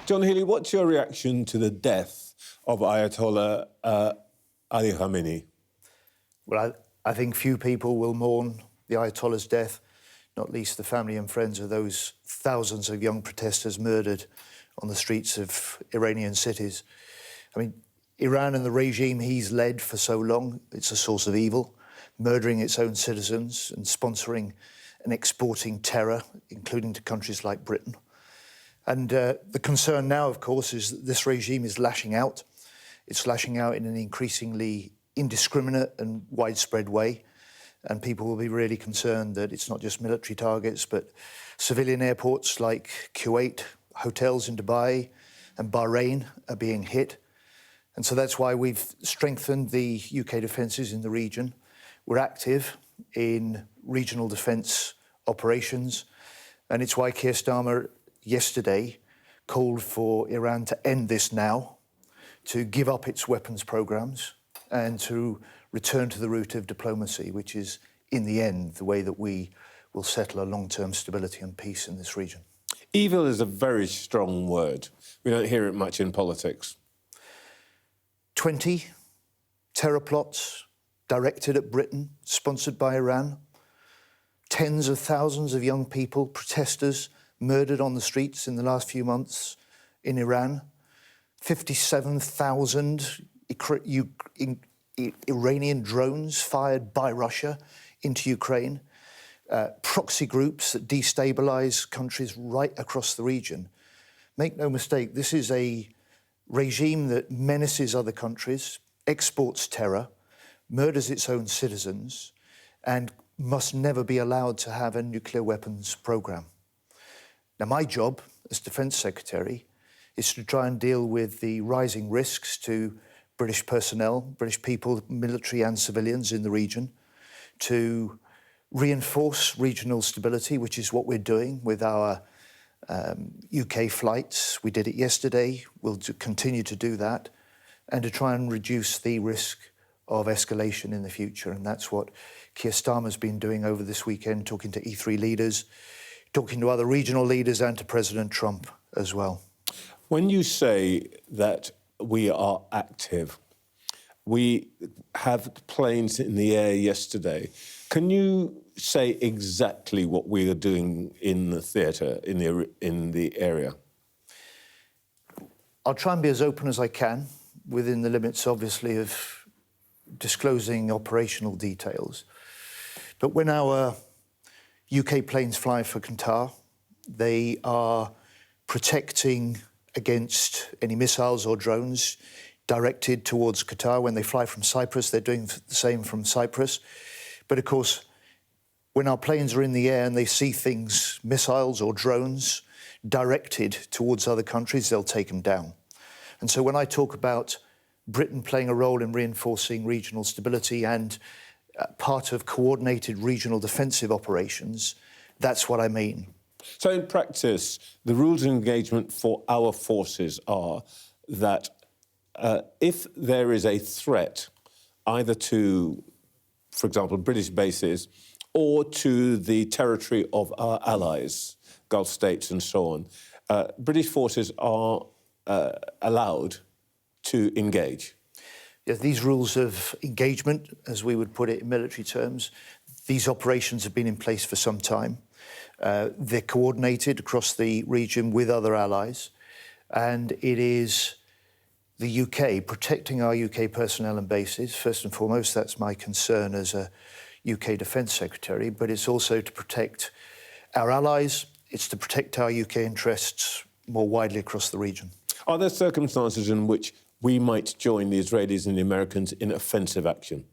John Healey, what's your reaction to the death of Ayotallah Ali Khamenei? Well, I think few people will mourn the Ayatollah's death, not least the family and friends of those thousands of young protesters murdered on the streets of Iranian cities. I mean, Iran and the regime he's led for so long, it's a source of evil, murdering its own citizens and sponsoring and exporting terror, including to countries like Britain. And the concern now, of course, is that this regime is lashing out. It's lashing out in an increasingly indiscriminate and widespread way. And people will be really concerned that it's not just military targets, but civilian airports like Kuwait, hotels in Dubai and Bahrain are being hit. And so that's why we've strengthened the UK defences in the region. We're active in regional defence operations. And it's why Keir Starmer yesterday called for Iran to end this now, to give up its weapons programmes and to return to the route of diplomacy, which is, in the end, the way that we will settle a long-term stability and peace in this region. Evil is a very strong word. We don't hear it much in politics. 20 terror plots directed at Britain, sponsored by Iran. Tens of thousands of young people, protesters, murdered on the streets in the last few months in Iran. 57,000 Iranian drones fired by Russia into Ukraine. Proxy groups that destabilise countries right across the region. Make no mistake, this is a regime that menaces other countries, exports terror, murders its own citizens, and must never be allowed to have a nuclear weapons programme. Now, my job as Defence Secretary is to try and deal with the rising risks to British personnel, British people, military and civilians in the region, to reinforce regional stability, which is what we're doing with our UK flights. We did it yesterday, we'll continue to do that, and to try and reduce the risk of escalation in the future. And that's what Keir Starmer's been doing over this weekend, talking to E3 leaders, talking to other regional leaders and to President Trump as well. When you say that we are active, we have planes in the air yesterday. Can you say exactly what we are doing in the theatre, in the area? I'll try and be as open as I can, within the limits, obviously, of disclosing operational details. But when our UK planes fly for Qatar, they are protecting against any missiles or drones directed towards Qatar. When they fly from Cyprus, they're doing the same from Cyprus. But of course, when our planes are in the air and they see things, missiles or drones, directed towards other countries, they'll take them down. And so when I talk about Britain playing a role in reinforcing regional stability and part of coordinated regional defensive operations, that's what I mean. So in practice, the rules of engagement for our forces are that if there is a threat either to, for example, British bases or to the territory of our allies, Gulf states and so on, British forces are allowed to engage. Yes, these rules of engagement, as we would put it in military terms, these operations have been in place for some time. They're coordinated across the region with other allies, and it is the UK protecting our UK personnel and bases. First and foremost, that's my concern as a UK Defence Secretary, but it's also to protect our allies, it's to protect our UK interests more widely across the region. Are there circumstances in which we might join the Israelis and the Americans in offensive action?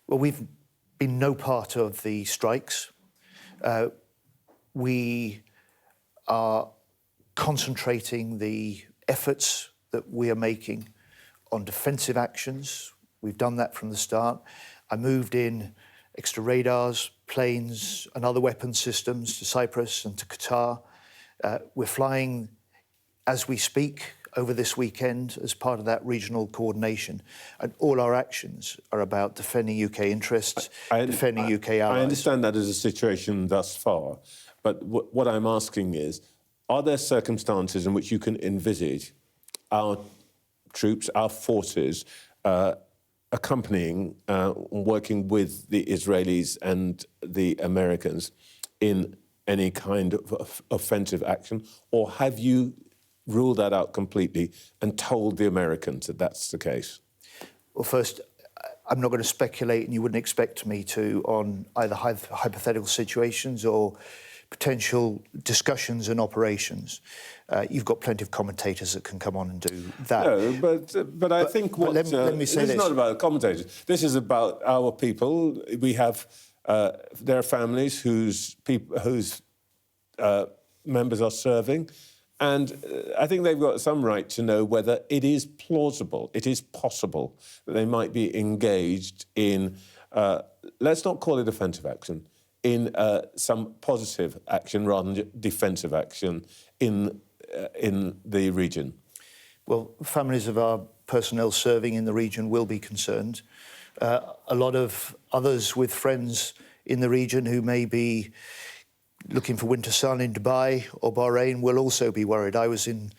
Well, we've been no part of the strikes. We are concentrating the efforts that we are making on defensive actions. We've done that from the start. I moved in extra radars, planes and other weapon systems to Cyprus and to Qatar. We're flying as we speak over this weekend as part of that regional coordination. And all our actions are about defending UK interests, defending UK allies. I understand that as a situation thus far, but what I'm asking is, are there circumstances in which you can envisage our troops, our forces, accompanying, working with the Israelis and the Americans in any kind of offensive action? Or have you ruled that out completely and told the Americans that that's the case? Well, first, I'm not going to speculate, and you wouldn't expect me to, on either hypothetical situations or potential discussions and operations. You've got plenty of commentators that can come on and do that. No, but I think what... let me say this is not about commentators. This is about our people. We have... there are families whose members are serving, and I think they've got some right to know whether it is plausible, it is possible that they might be engaged in, let's not call it offensive action, in some positive action rather than defensive action in the region. Well, families of our personnel serving in the region will be concerned. A lot of others with friends in the region who may be looking for winter sun in Dubai or Bahrain will also be worried. I was in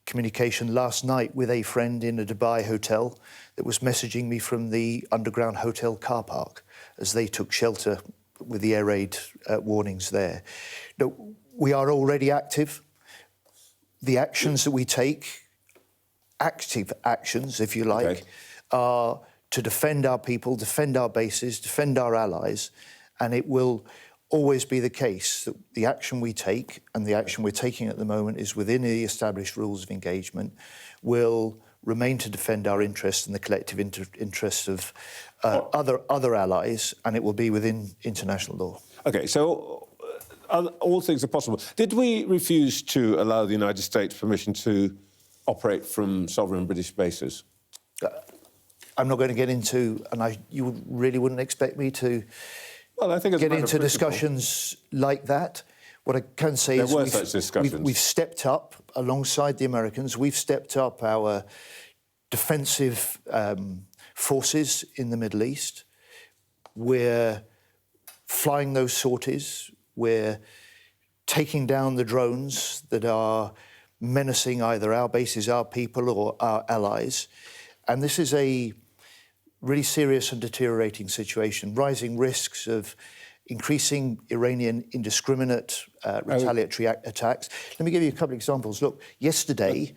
communication last night with a friend in a Dubai hotel that was messaging me from the underground hotel car park as they took shelter with the air raid warnings there. No, we are already active. The actions that we take, active actions, if you like, are to defend our people, defend our bases, defend our allies, and it will always be the case that the action we take, and the action we're taking at the moment is within the established rules of engagement, will remain to defend our interests and the collective interests of other allies, and it will be within international law. OK, so all things are possible. Did we refuse to allow the United States permission to operate from sovereign British bases? I'm not going to get into, and you really wouldn't expect me to get into discussions like that. What I can say is we've stepped up alongside the Americans. We've stepped up our defensive forces in the Middle East. We're flying those sorties. We're taking down the drones that are menacing either our bases, our people, or our allies. And this is a really serious and deteriorating situation, rising risks of increasing Iranian indiscriminate retaliatory attacks. Let me give you a couple of examples. Look, yesterday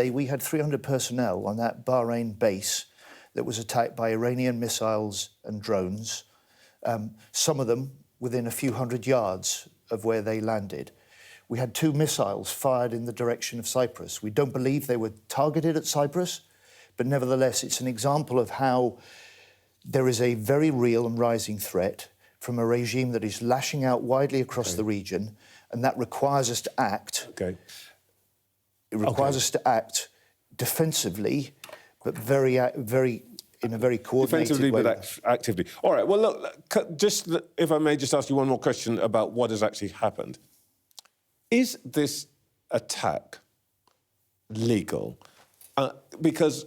we had 300 personnel on that Bahrain base that was attacked by Iranian missiles and drones, some of them within a few hundred yards of where they landed. We had 2 missiles fired in the direction of Cyprus. We don't believe they were targeted at Cyprus, but nevertheless, it's an example of how there is a very real and rising threat from a regime that is lashing out widely across the region, and that requires us to act. It requires us to act defensively, but in a very coordinated way. But actively. All right, well, look, just if I may just ask you one more question about what has actually happened. Is this attack legal? Because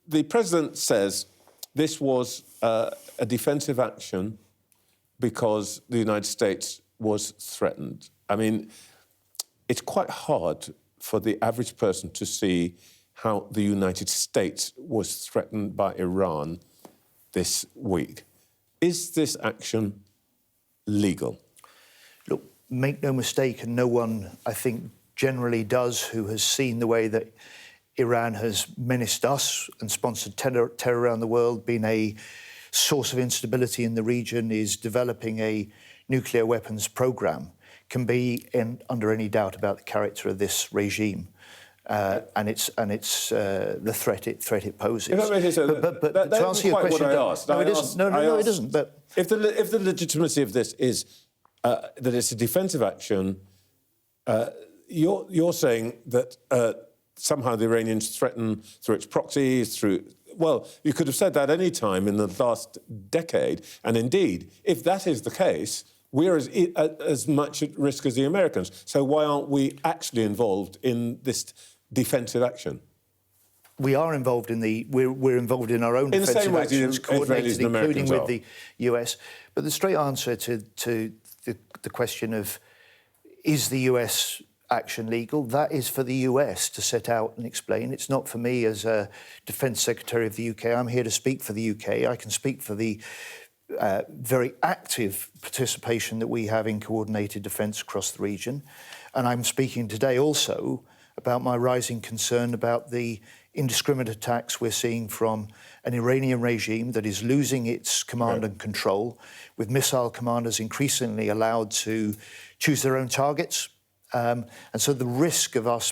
the president says this was a defensive action because the United States was threatened. I mean, it's quite hard for the average person to see how the United States was threatened by Iran this week. Is this action legal? Look, make no mistake, and no one, I think, generally does, who has seen the way that Iran has menaced us and sponsored terror around the world, been a source of instability in the region, is developing a nuclear weapons program, can be under any doubt about the character of this regime and it's the threat it poses. But to answer your question, no, it isn't. But if the legitimacy of this is that it's a defensive action, you're saying that somehow the Iranians threaten through its proxies, well, you could have said that any time in the last decade. And indeed, if that is the case, we're as much at risk as the Americans. So why aren't we actually involved in this defensive action? We are involved we're involved in our own defensive actions, coordinated, including with the US. But the straight answer to the question of is the US action legal. That is for the US to set out and explain. It's not for me as a Defence Secretary of the UK. I'm here to speak for the UK. I can speak for the very active participation that we have in coordinated defence across the region. And I'm speaking today also about my rising concern about the indiscriminate attacks we're seeing from an Iranian regime that is losing its command and control, with missile commanders increasingly allowed to choose their own targets. And so the risk of us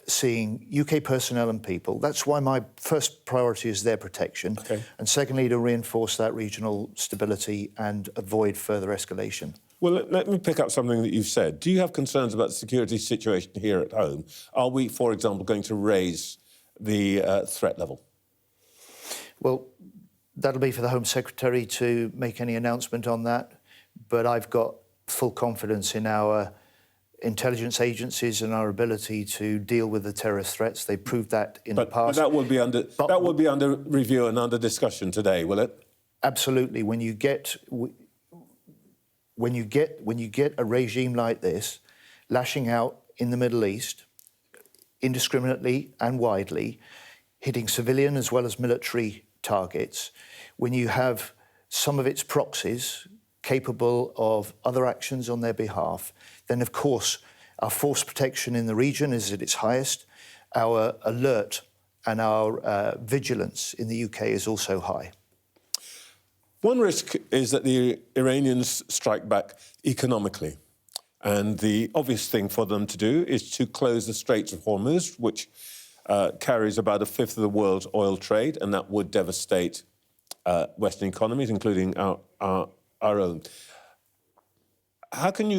seeing UK personnel and people, that's why my first priority is their protection. Okay. And secondly, to reinforce that regional stability and avoid further escalation. Well, let me pick up something that you've said. Do you have concerns about the security situation here at home? Are we, for example, going to raise the threat level? Well, that'll be for the Home Secretary to make any announcement on that. But I've got full confidence in our intelligence agencies and our ability to deal with the terrorist threats. They proved that in the past. But that will be under review and under discussion today, will it? Absolutely. When you get a regime like this lashing out in the Middle East indiscriminately and widely, hitting civilian as well as military targets, when you have some of its proxies capable of other actions on their behalf, then of course our force protection in the region is at its highest. Our alert and our vigilance in the UK is also high. One risk is that the Iranians strike back economically. And the obvious thing for them to do is to close the Straits of Hormuz, which carries about a fifth of the world's oil trade, and that would devastate Western economies, including our own. Can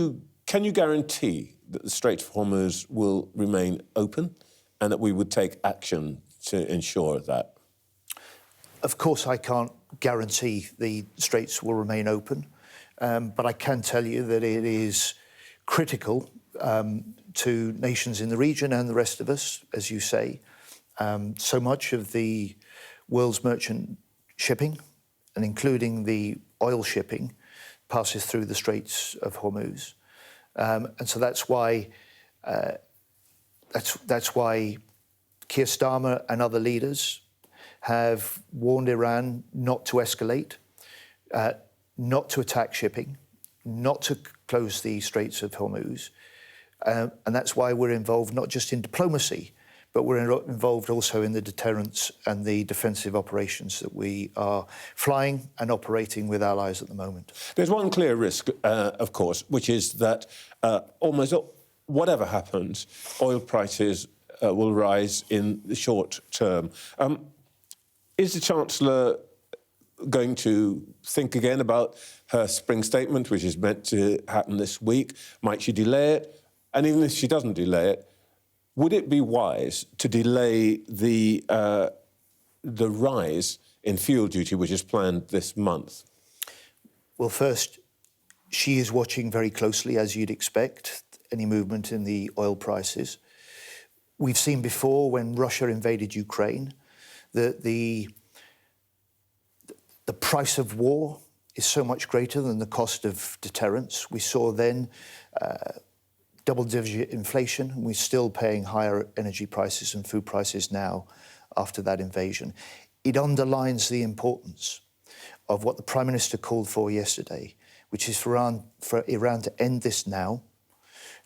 you guarantee that the Straits of Hormuz will remain open and that we would take action to ensure that? Of course, I can't guarantee the Straits will remain open, but I can tell you that it is critical to nations in the region and the rest of us, as you say. So much of the world's merchant shipping, and including the oil shipping, passes through the Straits of Hormuz, and so that's why Keir Starmer and other leaders have warned Iran not to escalate, not to attack shipping, not to close the Straits of Hormuz, and that's why we're involved not just in diplomacy, but we're involved also in the deterrence and the defensive operations that we are flying and operating with allies at the moment. There's one clear risk, of course, which is that almost whatever happens, oil prices will rise in the short term. Is the Chancellor going to think again about her spring statement, which is meant to happen this week? Might she delay it? And even if she doesn't delay it, would it be wise to delay the rise in fuel duty, which is planned this month? Well, first, she is watching very closely, as you'd expect, any movement in the oil prices. We've seen before, when Russia invaded Ukraine, that the price of war is so much greater than the cost of deterrence. We saw then double-digit inflation, and we're still paying higher energy prices and food prices now after that invasion. It underlines the importance of what the Prime Minister called for yesterday, which is for Iran to end this now,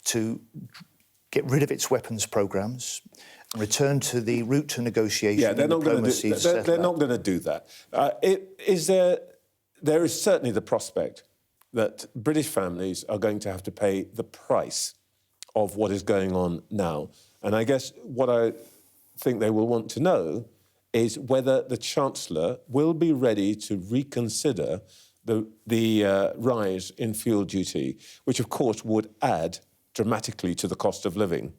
to get rid of its weapons programs, and return to the route to negotiation. Yeah, they're not going to do that. There is certainly the prospect that British families are going to have to pay the price of what is going on now. And I guess what I think they will want to know is whether the Chancellor will be ready to reconsider the rise in fuel duty, which of course would add dramatically to the cost of living.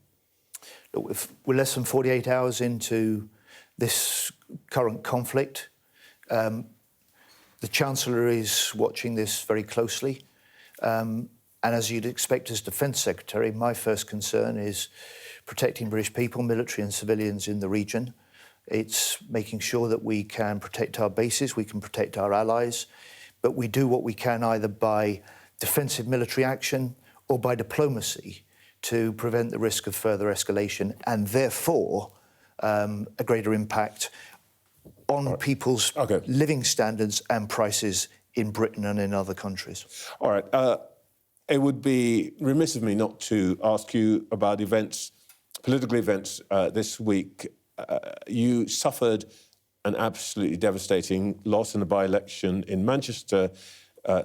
Look, if we're less than 48 hours into this current conflict, the Chancellor is watching this very closely. And as you'd expect as Defence Secretary, my first concern is protecting British people, military and civilians in the region. It's making sure that we can protect our bases, we can protect our allies, but we do what we can either by defensive military action or by diplomacy to prevent the risk of further escalation and therefore a greater impact on people's living standards and prices in Britain and in other countries. All right. It would be remiss of me not to ask you about events, political events this week. You suffered an absolutely devastating loss in a by-election in Manchester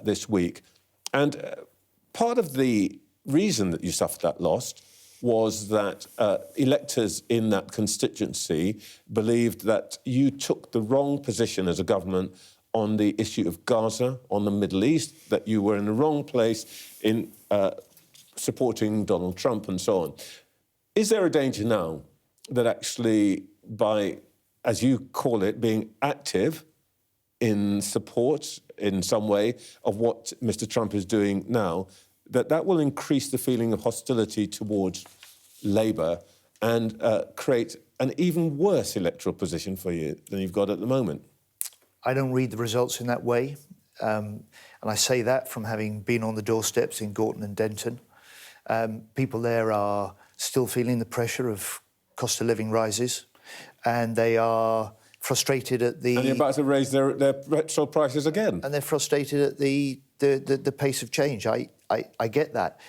this week. And part of the reason that you suffered that loss was that electors in that constituency believed that you took the wrong position as a government on the issue of Gaza, on the Middle East, that you were in the wrong place in supporting Donald Trump and so on. Is there a danger now that actually by, as you call it, being active in support in some way of what Mr. Trump is doing now, that will increase the feeling of hostility towards Labour and create an even worse electoral position for you than you've got at the moment? I don't read the results in that way. And I say that from having been on the doorsteps in Gorton and Denton. People there are still feeling the pressure of cost of living rises, and they are frustrated at the... And they're about to raise their petrol prices again. And they're frustrated at the pace of change. I get that.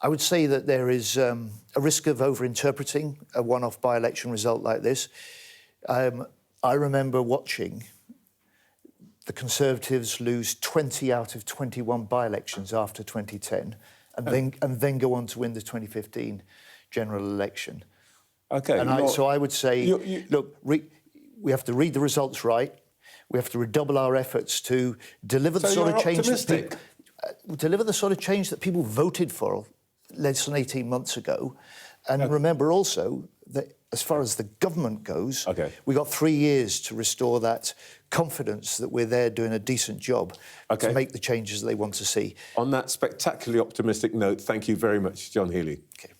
I would say that there is a risk of over-interpreting a one-off by-election result like this. I remember watching the Conservatives lose 20 out of 21 by-elections after 2010 and then go on to win the 2015 general election. OK. And so I would say, look, we have to read the results right. We have to redouble our efforts to deliver the sort of change that people voted for less than 18 months ago. And remember also that as far as the government goes, we got 3 years to restore that confidence that we're there doing a decent job to make the changes they want to see. On that spectacularly optimistic note, thank you very much, John Healey. Okay.